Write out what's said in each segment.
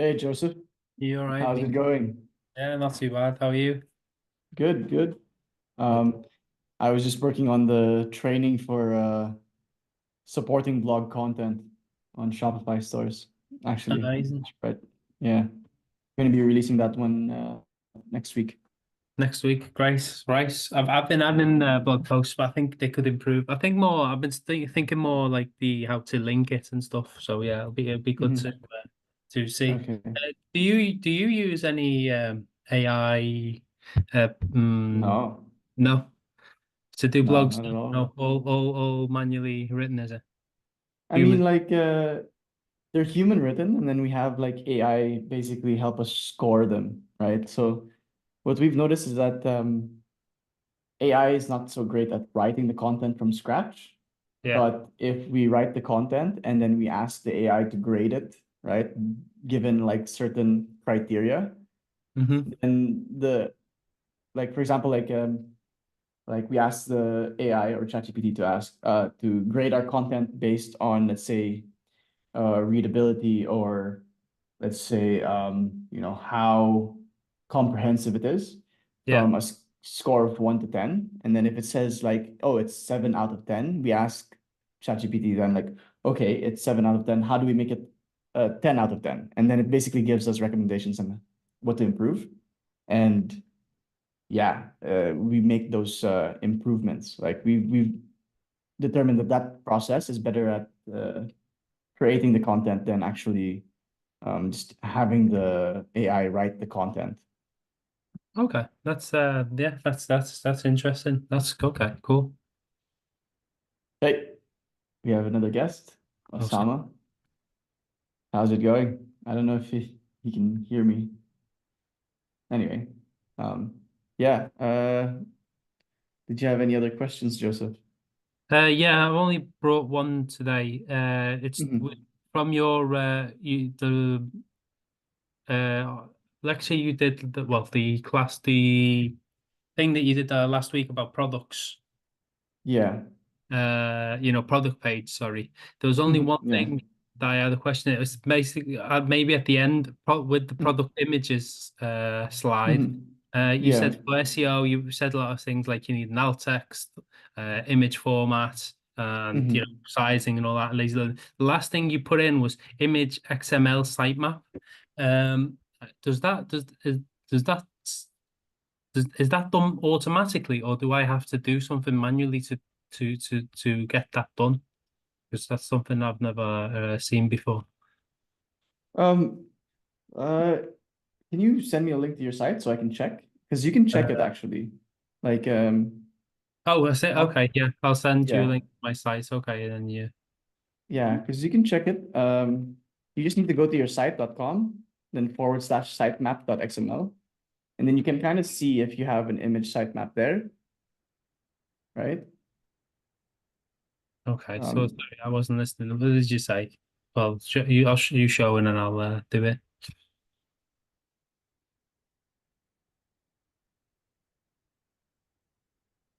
Hey Joseph, You all right, how's it mate? going? Yeah, not too bad. How are you? Good, good. Good. Um, I was just working on the training for supporting blog content on Shopify stores, actually. Amazing. Right. Yeah. Going to be releasing that one next week. Next week, Grace, Rice. I've been adding blog posts, but I think they could improve. I think more. I've been thinking more like the how to link it and stuff. So yeah, it'll be good Mhm. to see. Okay. Do you use any AI? No, No, to do no, blogs. not at all. No, all manually written, is it? I mean, Human. like they're human written, and then we have like AI basically help us score them, right? So what we've noticed is that AI is not so great at writing the content from scratch. Yeah. But if we write the content and then we ask the AI to grade it, right, given like certain criteria, Mm-hmm. then like for example, like we ask the AI or ChatGPT to ask to grade our content based on, let's say, readability, or let's say how comprehensive it is, Yeah. from a score of 1 to 10. And then if it says like, oh, it's 7 out of 10, we ask ChatGPT then like, okay, it's 7 out of 10. How do we make it 10 out of 10? And then it basically gives us recommendations on what to improve. And yeah, we make those improvements. Like we've determined that that process is better at creating the content than actually just having the AI write the content. Okay. That's yeah, that's interesting. That's okay, cool. Hey, we have another guest, Awesome. Osama. How's it going? I don't know if he can hear me. Anyway, yeah. Did you have any other questions, Joseph? Yeah, I've only brought one today. It's Mhm. from your the uh lecture you did, the thing that you did last week about products. Yeah. Product page, sorry. There was only Mhm. one Yeah. thing that I had a question. It was basically maybe at the end with the Mhm. product images slide. Mhm. You Yeah. said for SEO, you said a lot of things like you need an alt text, image format, and Mhm. sizing and all that. The last thing you put in was image XML sitemap. Um, does that does that is that done automatically, or do I have to do something manually to get that done? Because that's something I've never seen before. Um, uh, can you send me a link to your site so I can check? Because you can check it Uh, actually. Like, oh, I say I'll, okay, yeah, I'll send you a yeah, link to my site. Okay, and then yeah. yeah, because you can check it. You just need to go to your site.com, then / sitemap.xml, and then you can kind of see if you have an image sitemap there, right? Okay, so Um, sorry, I wasn't listening. What did you say? Well, you show and then I'll do it.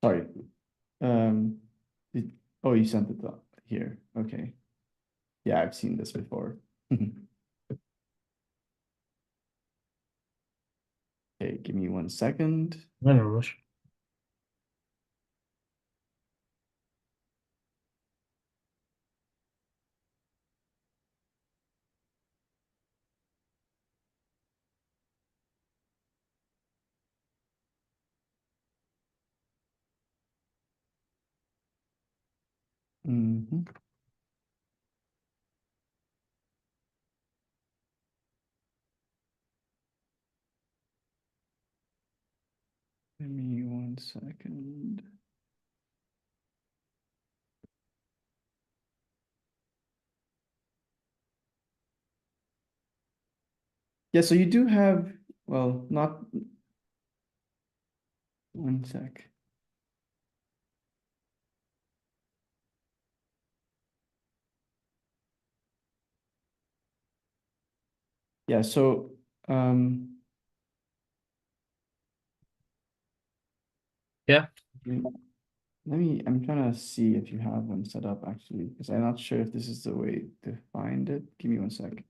Sorry. Um, oh, you sent it here. Okay. Yeah, I've seen this before. Okay, give me 1 second. No rush. Mhm. Give me 1 second. Yeah, so you do have, well, not 1 sec. Yeah, so Yeah. I'm trying to see if you have one set up actually, because I'm not sure if this is the way to find it. Give me 1 sec.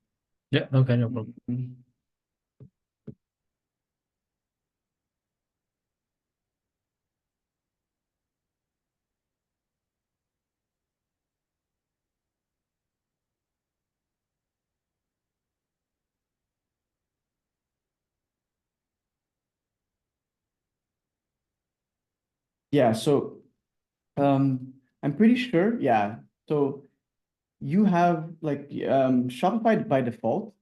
Yeah. Okay. No problem. Mm, Yeah, so I'm pretty sure, yeah. So you have like Shopify by default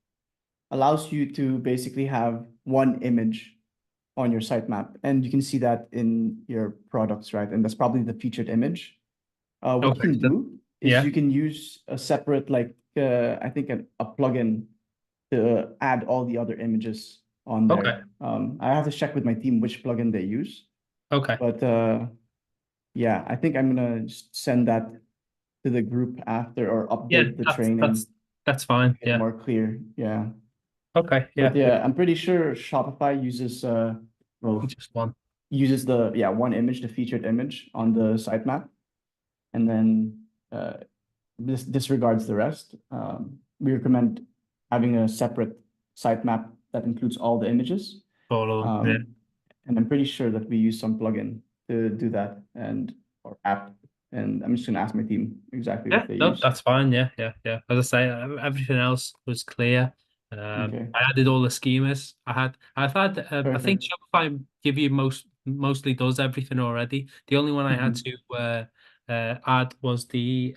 allows you to basically have one image on your sitemap, and you can see that in your products, right? And that's probably the featured image. What you Okay. can do is Yeah. you can use a separate, like I think a plugin to add all the other images on Okay. there. I have to check with my team which plugin they use, Okay. but yeah, I think I'm gonna just send that to the group after or Yeah. update the That's training that's that's to fine. make it Yeah. more clear. Yeah. Okay. But Yeah. yeah, I'm pretty sure Shopify uses well Just one. uses the one image, the featured image on the sitemap, and then this disregards the rest. We recommend having a separate sitemap that includes all the images. Follow them. Yeah. Um, and I'm pretty sure that we use some plugin to do that and or app. And I'm just gonna ask my team exactly Yeah, what they no, use. that's fine. Yeah, yeah, yeah. As I say, everything else was clear. Okay, I added all the schemas. I've had. I think perfect. Shopify give you mostly does everything already. The only one I had Mhm. to add was the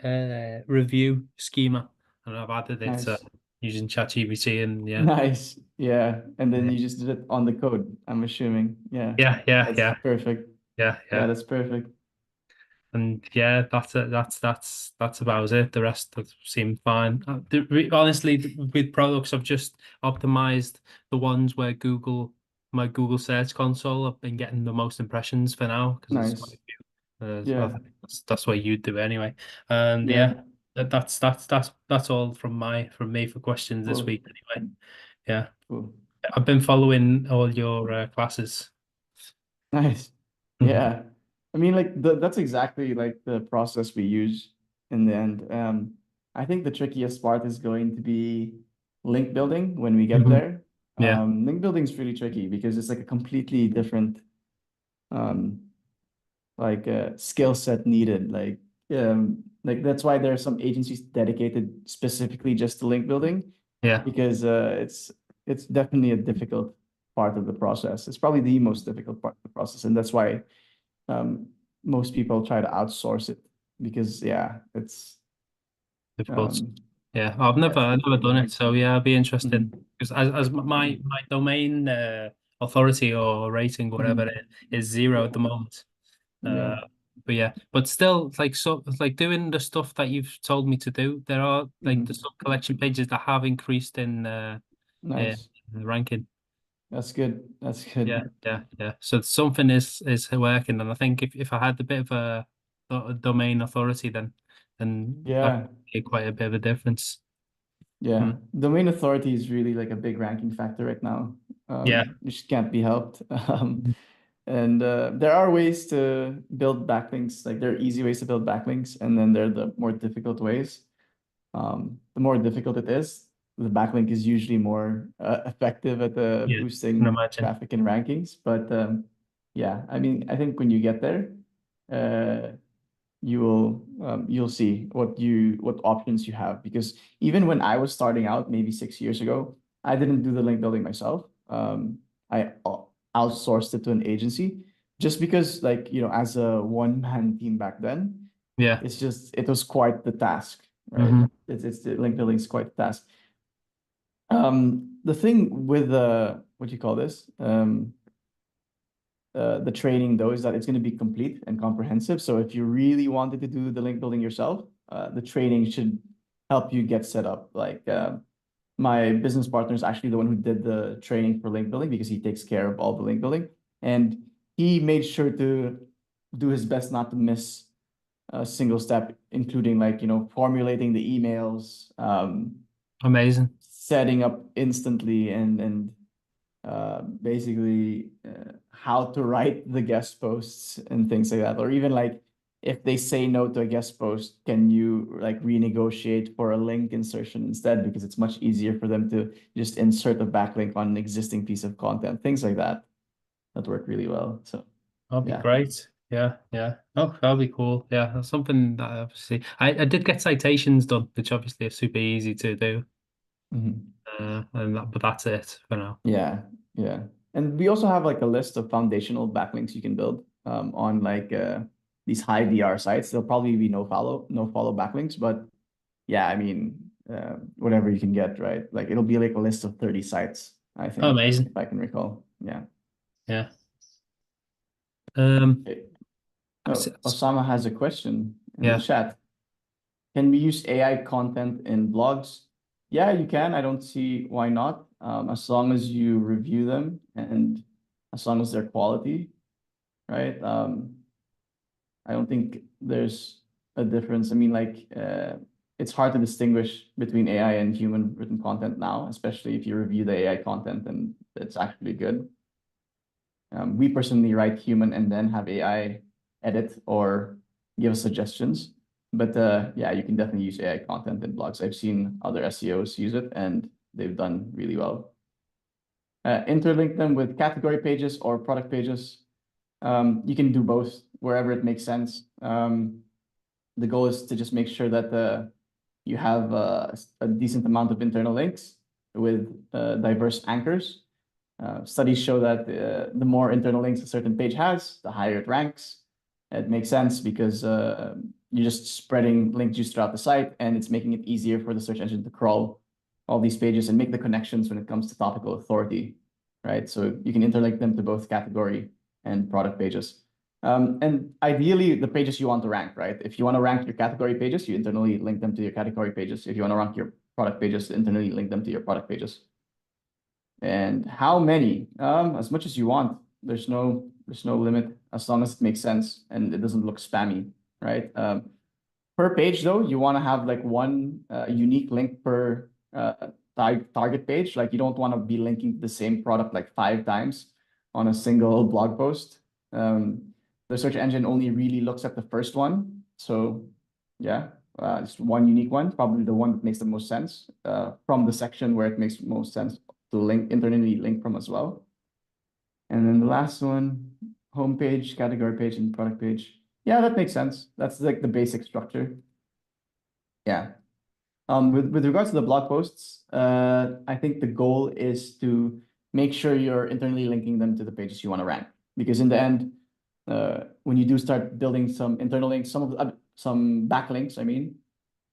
review schema, and I've added it Nice. using ChatGPT. And yeah, Nice. Yeah. And then yeah, you just did it on the code, I'm assuming. Yeah. yeah, yeah, That's yeah, perfect. yeah, Yeah, yeah. that's perfect. And yeah, that's it. That's about it. The rest have seemed fine. Honestly, with products, I've just optimized the ones where my Google Search Console, I've been getting the most impressions for now because there's quite Nice. a few. So I Yeah. think that's what you do anyway. And yeah, Yeah. that's all from me for questions this Cool. week anyway. Yeah, Cool. I've been following all your classes. Nice. Mhm. Yeah. I mean, like that's exactly like the process we use in the end. I think the trickiest part is going to be link building when we get Mhm. there. Yeah, Link building is really tricky because it's like a completely different um skill set needed. Like that's why there are some agencies dedicated specifically just to link building yeah, because it's definitely a difficult part of the process. It's probably the most difficult part of the process, and that's why um, most people try to outsource it because yeah, difficult. um, Yeah, it's I've never difficult. done it, so yeah, it'd be interesting Mhm. because as my domain authority or rating, whatever Mhm. it is zero at Yeah, the moment. Uh, yeah, but yeah, but still, like doing the stuff that you've told me to do, there are like the Mhm. sub collection pages that have increased in Nice. ranking. That's good. That's Yeah, good. yeah, yeah. So something is working, and I think if I had a bit of a domain authority, then that Yeah, could make quite a bit of a difference. yeah. Mm. Domain authority is really like a big ranking factor right now. Yeah. Which can't be helped. And there are ways to build backlinks. Like there are easy ways to build backlinks, and then there are the more difficult ways. The more difficult it is, the backlink is usually more effective at Yeah, can boosting imagine. traffic and rankings. But yeah, I mean, I think when you get there, uh, you'll see what options you have. Because even when I was starting out, maybe 6 years ago, I didn't do the link building myself. I outsourced it to an agency just because, like, as a one-man team back then, Yeah. it was quite the task, right? Hmm. It's the link building is quite the task. The thing with what do you call this? The training though is that it's going to be complete and comprehensive. So if you really wanted to do the link building yourself, the training should help you get set up. Like my business partner is actually the one who did the training for link building because he takes care of all the link building, and he made sure to do his best not to miss a single step, including like formulating the emails, Amazing. setting up instantly, and basically how to write the guest posts and things like that, or even like if they say no to a guest post, can you like renegotiate for a link insertion instead? Because it's much easier for them to just insert a backlink on an existing piece of content, things like that. That work really well. So That'd be yeah. great. Yeah, yeah. Oh, that'd be cool. Yeah, that's something that obviously I did get citations done, which obviously are super easy to do. Mhm. But that's it for now. Yeah, yeah. And we also have like a list of foundational backlinks you can build on like these high DR sites. There'll probably be no follow backlinks, but yeah, I mean, whatever you can get, right? Like it'll be like a list of 30 sites, I Oh, think, amazing. if I can recall. Yeah. Yeah. Um, Okay. s- Oh, s- Osama has a question in the yeah. chat. Can we use AI content in blogs? Yeah, you can. I don't see why not. As long as you review them and as long as they're quality, right? I don't think there's a difference. I mean, like, it's hard to distinguish between AI and human written content now, especially if you review the AI content and it's actually good. We personally write human and then have AI edit or give us suggestions. But yeah, you can definitely use AI content in blogs. I've seen other SEOs use it and they've done really well. Interlink them with category pages or product pages. You can do both wherever it makes sense. The goal is to just make sure that you have a decent amount of internal links with diverse anchors. Studies show that the more internal links a certain page has, the higher it ranks. It makes sense because you're just spreading link juice throughout the site, and it's making it easier for the search engine to crawl all these pages and make the connections when it comes to topical authority, right? So you can interlink them to both category and product pages. And ideally, the pages you want to rank, right? If you want to rank your category pages, you internally link them to your category pages. If you want to rank your product pages, internally link them to your product pages. And how many? As much as you want. There's no limit as long as it makes sense and it doesn't look spammy, right? Per page though, you want to have like one unique link per target page. Like you don't want to be linking the same product like 5 times on a single blog post. The search engine only really looks at the first one. So yeah, just one unique one, probably the one that makes the most sense from the section where it makes most sense to internally link from as well. And then the last one, homepage, category page, and product page. Yeah, that makes sense. That's like the basic structure. Yeah. With regards to the blog posts, I think the goal is to make sure you're internally linking them to the pages you want to rank. Because in the end, when you do start building some internal links, some backlinks, I mean,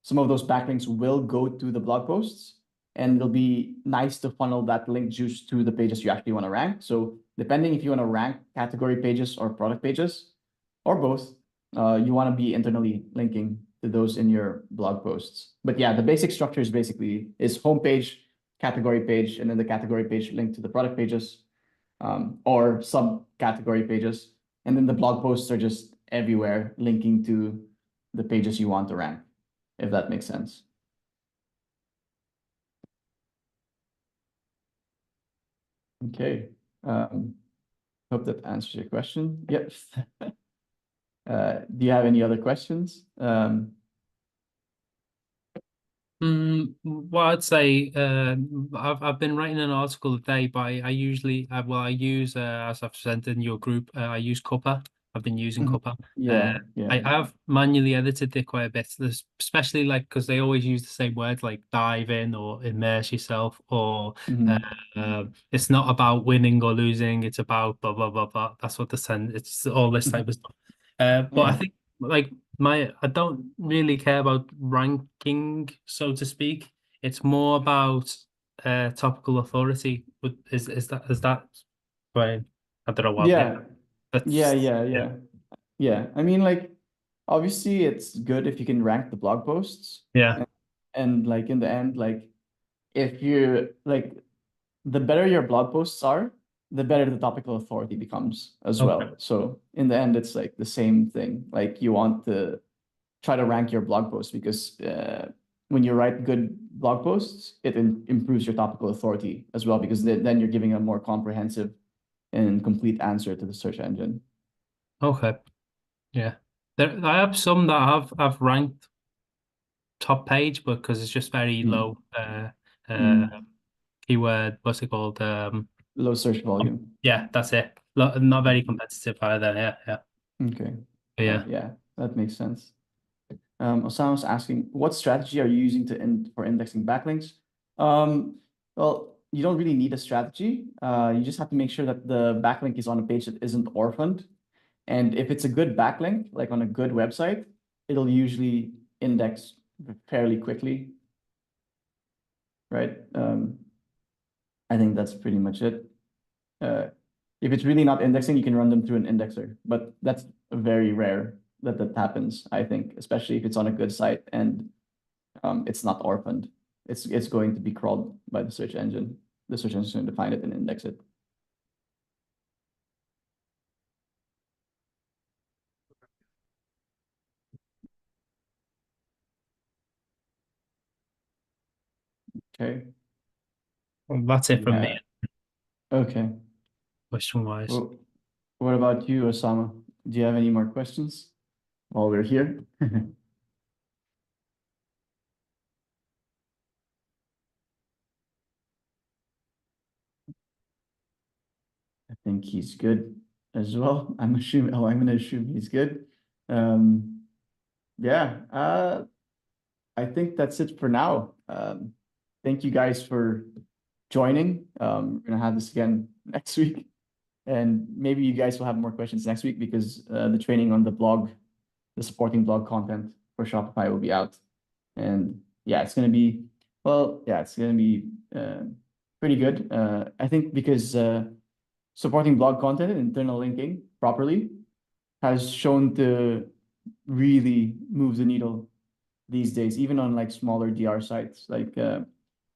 some of those backlinks will go to the blog posts, and it'll be nice to funnel that link juice to the pages you actually want to rank. So depending if you want to rank category pages or product pages, or both, you want to be internally linking to those in your blog posts. But yeah, the basic structure is homepage, category page, and then the category page linked to the product pages, or subcategory pages. And then the blog posts are just everywhere linking to the pages you want to rank, if that makes sense. Okay. Hope that answers your question. Yep. Do you have any other questions? Well, I'd say I've been writing an article a day, but I usually I use as I've sent in your group, I use Cuppa. I've been using Mhm. Cuppa. Uh, Yeah, yeah. I have manually edited it quite a bit, especially like because they always use the same words like dive in or immerse yourself, or Mhm. it's not about winning or losing, it's about blah blah blah blah. That's what the send. It's all this type Mhm. of stuff. But I Yeah. think like I don't really care about ranking, so to speak. It's more about topical authority. But is that right? I don't know what. Yeah, Yeah. Yeah, that's yeah, yeah, yeah. Yeah. I mean, like, obviously it's good if you can rank the blog posts. yeah. And like in the end, like if you like the better your blog posts are, the better the topical authority becomes as Okay. well. So in the end, it's like the same thing. Like you want to try to rank your blog posts because when you write good blog posts, it improves your topical authority as well because then you're giving a more comprehensive and complete answer to the search engine. Okay. Yeah. I have some that have ranked top page, but because it's just very Mm. low Mm. keyword, what's it called? Low search volume. Yeah, that's it. Not very competitive either. Yeah, yeah. Okay. But yeah. Yeah, that makes sense. Osama's asking, what strategy are you using for indexing backlinks? Well, you don't really need a strategy. You just have to make sure that the backlink is on a page that isn't orphaned. And if it's a good backlink, like on a good website, it'll usually index fairly quickly, right? I think that's pretty much it. Uh, if it's really not indexing, you can run them through an indexer, but that's very rare that that happens, I think, especially if it's on a good site and it's not orphaned. It's going to be crawled by the search engine. The search engine is going to find it and index it. Okay. Well, that's it from me, Yeah. Okay. question wise. Well, what about you, Osama? Do you have any more questions while we're here? I think he's good as well. I'm gonna assume he's good. Um, yeah, I think that's it for now. Thank you guys for joining. We're gonna have this again next week, and maybe you guys will have more questions next week because the training on the blog, the supporting blog content for Shopify will be out, and yeah, it's gonna be it's gonna be pretty good. I think because supporting blog content and internal linking properly has shown to really move the needle these days, even on like smaller DR sites. Like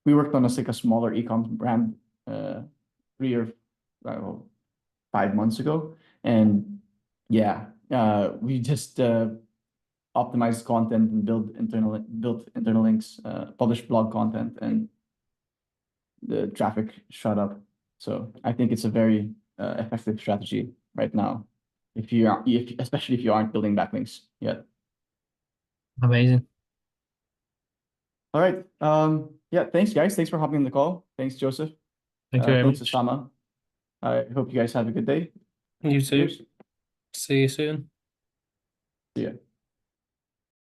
we worked on like a smaller e-com brand uh, 3 or 5 months ago, and yeah, we just optimized content and built internal links, published blog content, and the traffic shot up. So I think it's a very effective strategy right now, especially if you aren't building backlinks yet. Amazing. All right. Yeah, thanks guys. Thanks for hopping on the call. Thanks, Joseph. Thank you very Thanks, much. Osama. I hope you guys have a good day. You too. Cheers. See you soon. See ya.